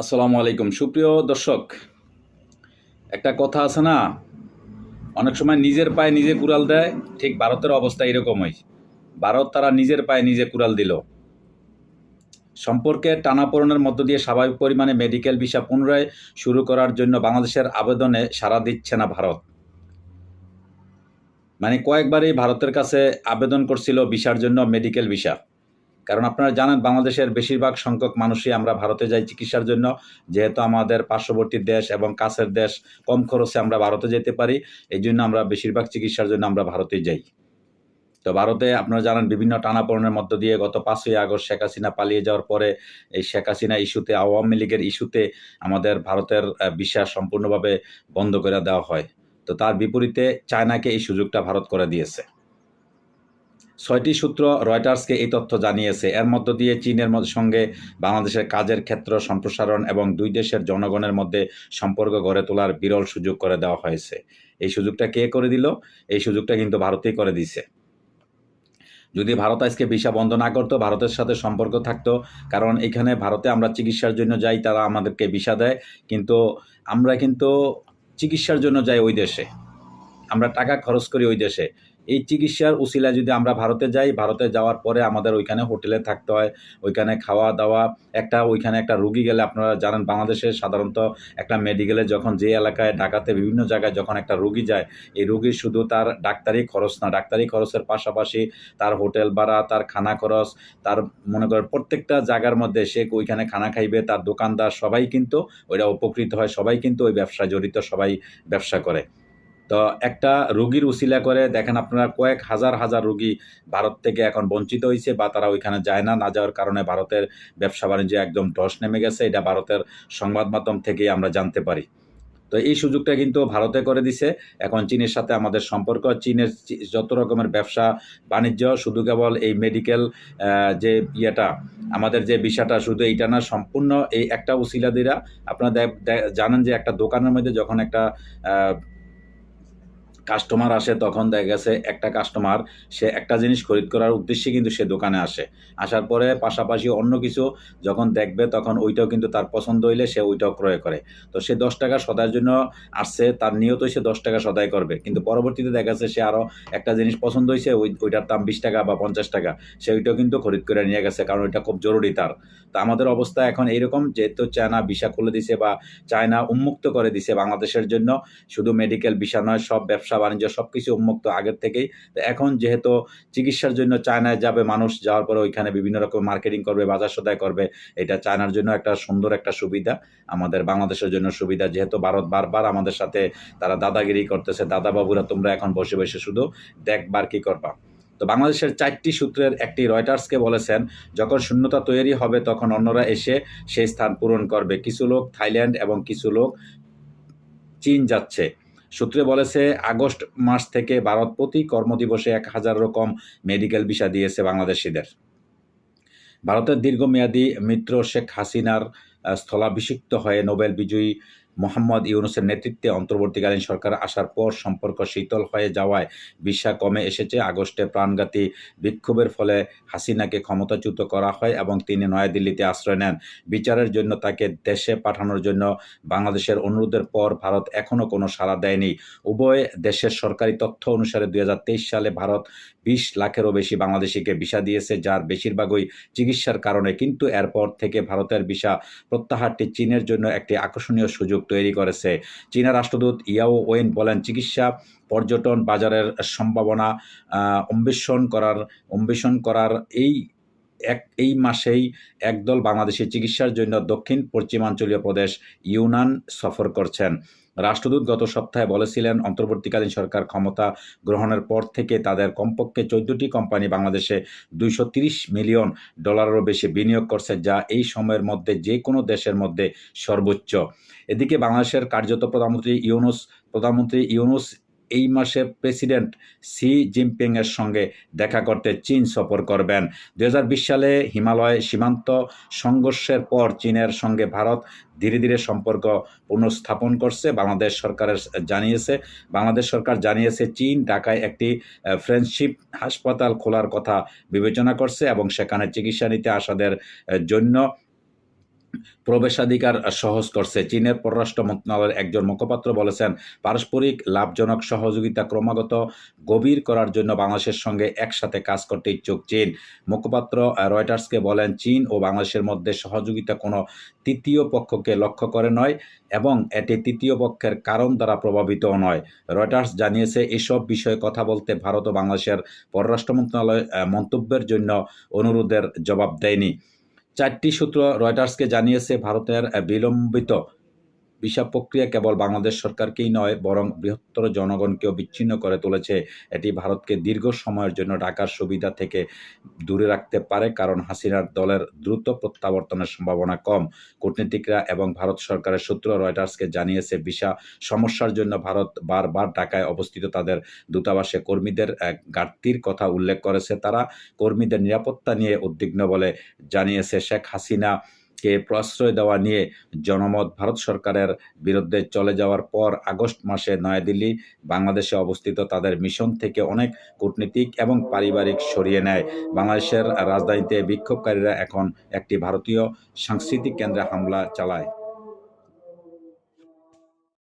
আসসালামু আলাইকুম সুপ্রিয় দর্শক। একটা কথা আছে না, অনেক সময় নিজের পায়ে নিজে কুড়াল দেয়। ঠিক ভারতের অবস্থা এরকমই। ভারত তারা নিজের পায়ে নিজে কুড়াল দিল। সম্পর্কে টানাপোড়েনের মধ্য দিয়ে স্বাভাবিক পরিমাণে মেডিকেল ভিসা পুনরায় শুরু করার জন্য বাংলাদেশের আবেদনে সাড়া দিচ্ছে না ভারত। মানে কয়েকবারই ভারতের কাছে আবেদন করছিল ভিসার জন্য, মেডিকেল ভিসা। কারণ আপনারা জানেন বাংলাদেশের বেশিরভাগ সংখ্যক মানুষই আমরা ভারতে যাই চিকিৎসার জন্য, যেহেতু আমাদের পার্শ্ববর্তী দেশ এবং কাছের দেশ, কম খরচে আমরা ভারতে যেতে পারি। এই জন্য আমরা বেশিরভাগ চিকিৎসার জন্য আমরা ভারতে যাই। তো ভারতে আপনারা জানেন বিভিন্ন টানাপোড়েনের মধ্য দিয়ে গত 5ই আগস্ট শেখ হাসিনা পালিয়ে যাওয়ার পরে এই শেখ হাসিনা ইস্যুতে, আওয়ামী লীগের ইস্যুতে আমাদের ভারতের ভিসা সম্পূর্ণভাবে বন্ধ করে দেওয়া হয়। তো তার বিপরীতে চায়নাকে এই সুযোগটা ভারত করে দিয়েছে। 6টি সূত্র রয়টার্সকে এই তথ্য জানিয়েছে। এর মধ্য দিয়ে চীনের সঙ্গে বাংলাদেশের কাজের ক্ষেত্র সম্প্রসারণ এবং দুই দেশের জনগণের মধ্যে সম্পর্ক গড়ে তোলার বিরল সুযোগ করে দেওয়া হয়েছে। এই সুযোগটা কে করে দিল? এই সুযোগটা কিন্তু ভারতেই করে দিছে। যদি ভারত আজকে ভিসা বন্ধ না করতো, ভারতের সাথে সম্পর্ক থাকতো। কারণ এখানে ভারতে আমরা চিকিৎসার জন্য যাই, তারা আমাদেরকে ভিসা দেয়, কিন্তু আমরা কিন্তু চিকিৎসার জন্য যাই ওই দেশে, আমরা টাকা খরচ করি ওই দেশে। এই চিকিৎসার উসিলায় যদি আমরা ভারতে যাই, ভারতে যাওয়ার পরে আমাদের ওইখানে হোটেলে থাকতে হয়, ওইখানে খাওয়া দাওয়া। ওইখানে একটা রুগী গেলে আপনারা জানেন বাংলাদেশে সাধারণত একটা মেডিকেলে যখন যে এলাকায়, ঢাকাতে বিভিন্ন জায়গায় যখন একটা রুগী যায়, এই রুগীর শুধু তার ডাক্তারি খরচ না, ডাক্তারি খরচের পাশাপাশি তার হোটেল ভাড়া, তার খানা খরচ, তার মনে করেন প্রত্যেকটা জায়গার মধ্যে সে ওইখানে খানা খাইবে, তার দোকানদার সবাই কিন্তু ওইটা উপকৃত হয়, সবাই কিন্তু ওই ব্যবসায় জড়িত, সবাই ব্যবসা করে। তো একটা রুগীর উসিলা করে দেখেন আপনারা কয়েক হাজার হাজার রুগী ভারত থেকে এখন বঞ্চিত হয়েছে, বা তারা ওইখানে যায় না। না যাওয়ার কারণে ভারতের ব্যবসা বাণিজ্য একদম ধস নেমে গেছে। এটা ভারতের সংবাদ মাধ্যম থেকেই আমরা জানতে পারি। তো এই সুযোগটা কিন্তু ভারতে করে দিছে। এখন চীনের সাথে আমাদের সম্পর্ক, চীনের যত রকমের ব্যবসা বাণিজ্য, শুধু কেবল এই মেডিকেল যে ইয়েটা, আমাদের যে ভিসাটা, শুধু এইটা না, সম্পূর্ণ এই একটা উসিলা দিরা। আপনারা জানেন যে একটা দোকানের মধ্যে যখন একটা কাস্টমার আসে, তখন দেখা গেছে একটা কাস্টমার সে একটা জিনিস খরিদ করার উদ্দেশ্যে কিন্তু সে দোকানে আসে। আসার পরে পাশাপাশি অন্য কিছু যখন দেখবে, তখন ওইটাও কিন্তু তার পছন্দ হইলে সে ওইটাও ক্রয় করে। তো সে 10 টাকা সদাইয়ের জন্য আসছে, তার নিয়তই সে 10 টাকা সদাই করবে, কিন্তু পরবর্তীতে দেখা যাচ্ছে সে আরও একটা জিনিস পছন্দ হয়েছে, ওইটার দাম 20 টাকা বা 50 টাকা, সে ওইটাও কিন্তু খরিদ করে নিয়ে গেছে, কারণ ওইটা খুব জরুরি তার। তো আমাদের অবস্থা এখন এইরকম, যেহেতু চায়না ভিসা খুলে দিছে বা চায়না উন্মুক্ত করে দিছে বাংলাদেশের জন্য, শুধু মেডিকেল ভিসা নয়, সব ব্যবসা বাণিজ্য সব কিছু উন্মুক্ত আগের থেকেই। তো এখন যেহেতু চিকিৎসার জন্য চায়নায় যাবে মানুষ, যাওয়ার পরে ওইখানে বিভিন্ন রকম মার্কেটিং করবে, বাজার সদাই করবে। এটা চায়নার জন্য একটা সুন্দর একটা সুবিধা, আমাদের বাংলাদেশের জন্য সুবিধা। যেহেতু ভারত বারবার আমাদের সাথে তারা দাদাগিরি করতেছে, দাদা বাবুরা তোমরা এখন বসে বসে শুধু দেখবার কি করবা। তো বাংলাদেশের 4টি সূত্রের একটি রয়টার্সকে বলেছেন, যখন শূন্যতা তৈরি হবে তখন অন্যরা এসে সেই স্থান পূরণ করবে। কিছু লোক থাইল্যান্ড এবং কিছু লোক চীন যাচ্ছে। সূত্রে বলেছে, আগস্ট মাস থেকে ভারত প্রতি কর্মদিবসে 1000 কম মেডিকেল ভিসা দিয়েছে বাংলাদেশিদের। ভারতের দীর্ঘমেয়াদী মিত্র শেখ হাসিনার স্থলাভিষিক্ত হয়ে নোবেল বিজয়ী মোহাম্মদ ইউনূসের নেতৃত্বে অন্তর্বর্তীকালীন সরকার আসার পর সম্পর্ক শীতল হয়ে যাওয়ায় ভিসা কমে এসেছে। আগস্টে প্রাণঘাতী বিক্ষোভের ফলে হাসিনাকে ক্ষমতাচ্যুত করা হয় এবং তিনি নয়াদিল্লিতে আশ্রয় নেন। বিচারের জন্য তাকে দেশে পাঠানোর জন্য বাংলাদেশের অনুরোধের পর ভারত এখনও কোনো সাড়া দেয়নি। উভয় দেশের সরকারি তথ্য অনুসারে 2023 সালে ভারত 20 লাখেরও বেশি বাংলাদেশিকে ভিসা দিয়েছে, যার বেশিরভাগই চিকিৎসার কারণে। কিন্তু এরপর থেকে ভারতের ভিসা প্রত্যাহারটি চীনের জন্য একটি আকর্ষণীয় সুযোগ তৈরি করেছে। চীনা রাষ্ট্রদূত ইয়াও ওয়েন বলেন, চিকিৎসা পর্যটন বাজারের সম্ভাবনা অন্বেষণ করার এই মাসেই একদল বাংলাদেশি চিকিৎসার জন্য দক্ষিণ পশ্চিমাঞ্চলীয় প্রদেশ ইউনান সফর করছেন। রাষ্ট্রদূত গত সপ্তাহে বলেছিলেন, অন্তর্বর্তীকালীন সরকার ক্ষমতা গ্রহণের পর থেকে তাদের কমপক্ষে 14টি কোম্পানি বাংলাদেশে $230 মিলিয়ন বেশি বিনিয়োগ করছে, যা এই সময়ের মধ্যে যে কোনো দেশের মধ্যে সর্বোচ্চ। এদিকে বাংলাদেশের কার্যত প্রধানমন্ত্রী ইউনূস এই মাসে প্রেসিডেন্ট শি জিনপিংয়ের সঙ্গে দেখা করতে চীন সফর করবেন। 2020 সালে হিমালয় সীমান্ত সংঘর্ষের পর চীনের সঙ্গে ভারত ধীরে ধীরে সম্পর্ক পুনঃস্থাপন করছে। বাংলাদেশ সরকার জানিয়েছে চীন ঢাকায় একটি ফ্রেন্ডশিপ হাসপাতাল খোলার কথা বিবেচনা করছে এবং সেখানে চিকিৎসা নিতে আসাদের জন্য প্রবেশাধিকার সহজ করছে। চীনের পররাষ্ট্র মন্ত্রণালয়ের একজন মুখপাত্র বলেছেন, পারস্পরিক লাভজনক সহযোগিতা ক্রমাগত গভীর করার জন্য বাংলাদেশের সঙ্গে একসাথে কাজ করতে ইচ্ছুক চীন। মুখপাত্র রয়টার্সকে বলেন, চীন ও বাংলাদেশের মধ্যে সহযোগিতা কোনো তৃতীয় পক্ষকে লক্ষ্য করে নয় এবং এটি তৃতীয় পক্ষের কারণ দ্বারা প্রভাবিতও নয়। রয়টার্স জানিয়েছে, এসব বিষয়ে কথা বলতে ভারত ও বাংলাদেশের পররাষ্ট্র মন্ত্রণালয় মন্তব্যের জন্য অনুরোধের জবাব দেয়নি। 4টি সূত্র রয়টার্সকে জানিয়েছে, ভারতের বিলম্বিত ভিসা প্রক্রিয়া কেবল বাংলাদেশ সরকারকেই নয়, বরং বৃহত্তর জনগণকেও বিচ্ছিন্ন করে তুলেছে। এটি ভারতকে দীর্ঘ সময়ের জন্য ঢাকার সুবিধা থেকে দূরে রাখতে পারে, কারণ হাসিনার দলের দ্রুত প্রত্যাবর্তনের সম্ভাবনা কম। কূটনীতিকরা এবং ভারত সরকারের সূত্র রয়টার্সকে জানিয়েছে, ভিসা সমস্যার জন্য ভারত বারবার ঢাকায় অবস্থিত তাদের দূতাবাসে কর্মীদের ঘাটতির কথা উল্লেখ করেছে। তারা কর্মীদের নিরাপত্তা নিয়ে উদ্বিগ্ন বলে জানিয়েছে। শেখ হাসিনা কে প্রশ্রয় দেওয়া নিয়ে জনমত ভারত সরকারের বিরুদ্ধে চলে যাওয়ার পর আগস্ট মাসে নয়াদিল্লি বাংলাদেশে অবস্থিত তাদের মিশন থেকে অনেক কূটনীতিক এবং পারিবারিক সরিয়ে নেয়। বাংলাদেশের রাজধানীতে বিক্ষোভকারীরা এখন একটি ভারতীয় সাংস্কৃতিক কেন্দ্রে হামলা চালায়।